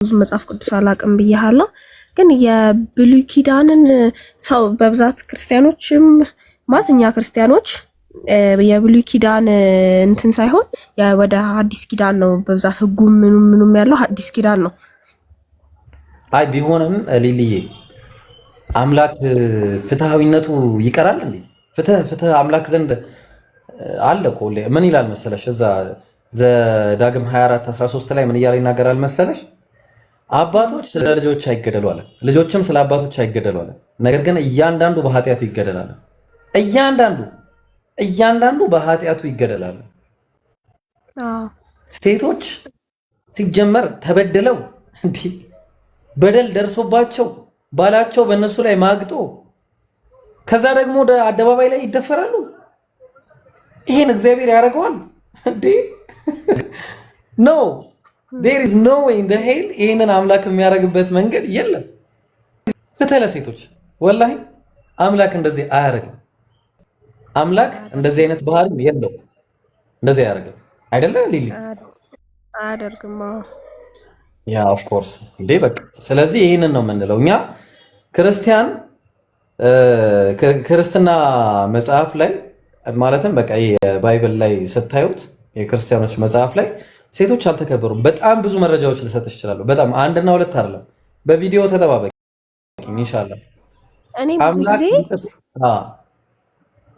ብዙ መጽሐፍ ቅዱስ አላቅም ብያለሁ። ግን የብሉይ ኪዳንን ሰው በብዛት ክርስቲያኖችም ማለት እኛ ክርስቲያኖች የብሉይ ኪዳን እንትን ሳይሆን ወደ አዲስ ኪዳን ነው በብዛት ህጉም ምኑም ያለው አዲስ ኪዳን ነው። አይ ቢሆንም ሊልዬ አምላክ ፍትሃዊነቱ ይቀራል እንዴ? ፍትህ አምላክ ዘንድ አለ እኮ። ምን ይላል መሰለሽ እዛ ዘዳግም 24 13 ላይ ምን እያለ ይናገራል መሰለሽ? አባቶች ስለ ልጆች አይገደሉ አለ፣ ልጆችም ስለ አባቶች አይገደሉ አለ። ነገር ግን እያንዳንዱ በኃጢአቱ ይገደላል። እያንዳንዱ በኃጢአቱ ይገደላል። ሴቶች ሲጀመር ተበድለው እንዲህ በደል ደርሶባቸው ባላቸው በእነሱ ላይ ማግጦ ከዛ ደግሞ ወደ አደባባይ ላይ ይደፈራሉ። ይሄን እግዚአብሔር ያደርገዋል እንዴ? ኖ there is no way in the hell ይሄንን አምላክ የሚያደርግበት መንገድ የለም። ፍትህ ለሴቶች ወላሂ አምላክ እንደዚህ አያደርግም። አምላክ እንደዚህ አይነት ባህሪ የለው። እንደዚህ አያደርግም አይደለ ሊሊ? አያደርግም። ያ ኦፍ ኮርስ እንዴ በቃ ስለዚህ ይሄንን ነው የምንለው እኛ ክርስትና መጽሐፍ ላይ ማለትም በቃ የባይብል ላይ ስታዩት የክርስቲያኖች መጽሐፍ ላይ ሴቶች አልተከበሩም። በጣም ብዙ መረጃዎች ልሰጥሽ ይችላል። በጣም አንድና ሁለት አይደለም። በቪዲዮ ተጠባበቂ ኢንሻአላህ። እኔ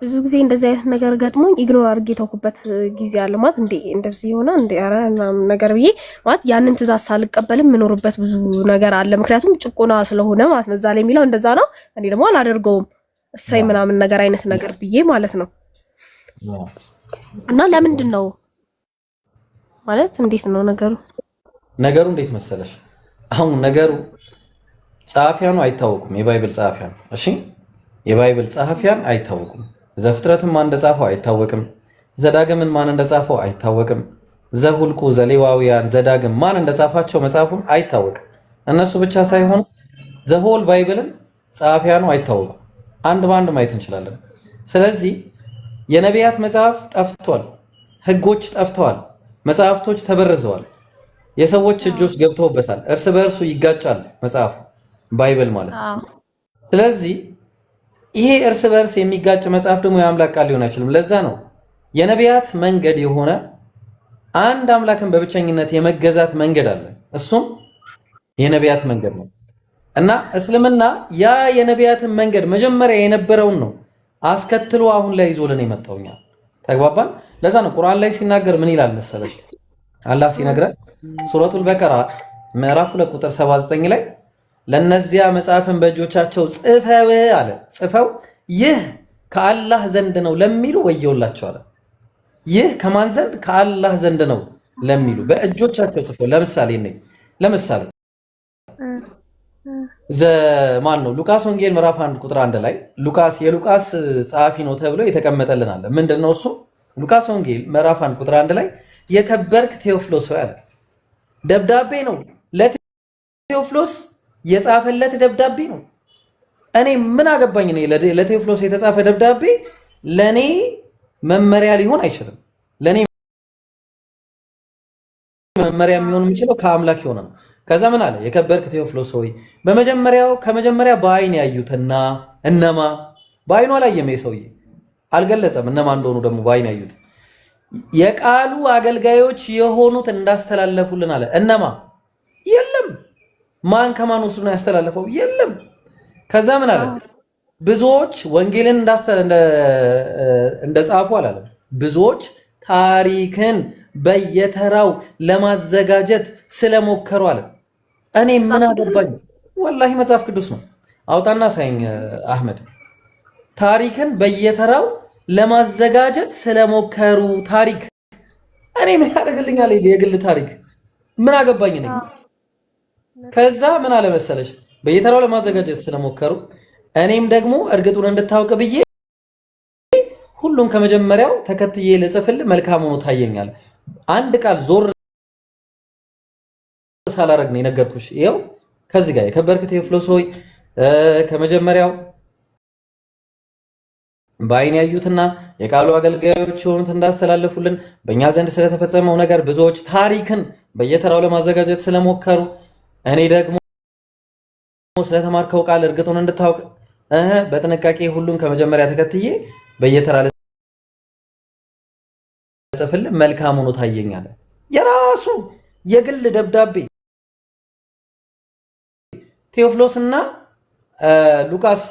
ብዙ ጊዜ እንደዚህ አይነት ነገር ገጥሞኝ ኢግኖር አድርጌ ተውኩበት ጊዜ አለ። ማለት እንዴ እንደዚህ ሆነ እንዴ አረ ነገር ብዬ ማለት ያንን ትእዛዝ ሳልቀበልም የምኖርበት ብዙ ነገር አለ። ምክንያቱም ጭቆና ስለሆነ ማለት ነው። እዛ ላይ የሚለው እንደዛ ነው። እኔ ደግሞ አላደርገውም እሰይ ምናምን ነገር አይነት ነገር ብዬ ማለት ነው። እና ለምንድን ነው ማለት እንዴት ነው ነገሩ? ነገሩ እንዴት መሰለሽ? አሁን ነገሩ ጸሐፊያኑ አይታወቁም። የባይብል ጸሐፊያን እሺ፣ የባይብል ጸሐፊያን አይታወቁም። ዘፍጥረትን ማን እንደጻፈው አይታወቅም። ዘዳግምን ማን እንደጻፈው አይታወቅም። ዘሁልቁ፣ ዘሌዋውያን፣ ዘዳግም ማን እንደጻፋቸው መጽሐፉን አይታወቅም። እነሱ ብቻ ሳይሆኑ ዘሆል ባይብልን ጸሐፊያኑ አይታወቁም። አንድ በአንድ ማየት እንችላለን። ስለዚህ የነቢያት መጽሐፍ ጠፍቷል፣ ህጎች ጠፍተዋል፣ መጽሐፍቶች ተበርዘዋል፣ የሰዎች እጆች ገብተውበታል። እርስ በእርሱ ይጋጫል መጽሐፉ ባይብል ማለት ነው። ስለዚህ ይሄ እርስ በእርስ የሚጋጭ መጽሐፍ ደግሞ የአምላክ ቃል ሊሆን አይችልም። ለዛ ነው የነቢያት መንገድ የሆነ አንድ አምላክን በብቸኝነት የመገዛት መንገድ አለ። እሱም የነቢያት መንገድ ነው እና እስልምና ያ የነቢያትን መንገድ መጀመሪያ የነበረውን ነው አስከትሎ አሁን ላይ ይዞልን የመጣውኛ። ተግባባን? ለዛ ነው ቁርአን ላይ ሲናገር ምን ይላል መሰለሽ? አላህ ሲነግረን ሱረቱል በቀራ ምዕራፍ 2 ቁጥር 79 ላይ ለነዚያ መጽሐፍን በእጆቻቸው ጽፈው አለ። ጽፈው ይህ ከአላህ ዘንድ ነው ለሚሉ ወየውላቸው አለ። ይህ ከማን ዘንድ? ከአላህ ዘንድ ነው ለሚሉ በእጆቻቸው ጽፈው። ለምሳሌ ማን ነው? ሉቃስ ወንጌል ምዕራፍ 1 ቁጥር 1 ላይ የሉቃስ ጸሐፊ ነው ተብሎ የተቀመጠልን አለ። ምንድነው እሱ? ሉቃስ ወንጌል ምዕራፍ 1 ቁጥር 1 ላይ የከበርክ ቴዎፍሎስ ያለ ደብዳቤ ነው። ለቴዎፍሎስ የጻፈለት ደብዳቤ ነው። እኔ ምን አገባኝ? ለቴዎፍሎስ የተጻፈ ደብዳቤ ለኔ መመሪያ ሊሆን አይችልም። ለኔ መመሪያ የሚሆን የሚችለው ከአምላክ የሆነ ነው። ከዛ ምን አለ? የከበርክ ቴዎፍሎስ ሆይ ከመጀመሪያ በአይን ያዩትና እነማ በአይኑ አላየም ሰውዬ አልገለጸም። እነማ እንደሆኑ ደግሞ በአይን ያዩት የቃሉ አገልጋዮች የሆኑት እንዳስተላለፉልን አለ። እነማ? የለም። ማን ከማን ወስዶ ነው ያስተላለፈው? የለም። ከዛ ምን አለ? ብዙዎች ወንጌልን እንደጻፉ አላለም። ብዙዎች ታሪክን በየተራው ለማዘጋጀት ስለሞከሩ አለ። እኔ ምን አገባኝ? ወላሂ መጽሐፍ ቅዱስ ነው። አውጣና ሳይኝ አህመድ። ታሪክን በየተራው ለማዘጋጀት ስለሞከሩ ታሪክ እኔ ምን ያደርግልኛል? የግል ታሪክ ምን አገባኝ ነኝ? ከዛ ምን አለ መሰለሽ? በየተራው ለማዘጋጀት ስለሞከሩ እኔም ደግሞ እርግጡን እንድታውቅ ብዬ ሁሉን ከመጀመሪያው ተከትዬ ልጽፍልህ መልካም ሆኖ ታየኛል። አንድ ቃል ዞር ሳላረግ ነው የነገርኩሽ። ይኸው ከዚህ ጋር የከበርክ ቴዎፍሎስ ሆይ ከመጀመሪያው በአይን ያዩትና የቃሉ አገልጋዮች የሆኑት እንዳስተላለፉልን በእኛ ዘንድ ስለተፈጸመው ነገር ብዙዎች ታሪክን በየተራው ለማዘጋጀት ስለሞከሩ እኔ ደግሞ ስለተማርከው ቃል እርግጡን እንድታውቅ በጥንቃቄ ሁሉን ከመጀመሪያ ተከትዬ በየተራ ጽፍልህ መልካም ሆኖ ታየኛለ። የራሱ የግል ደብዳቤ ቴዎፍሎስና ሉቃስ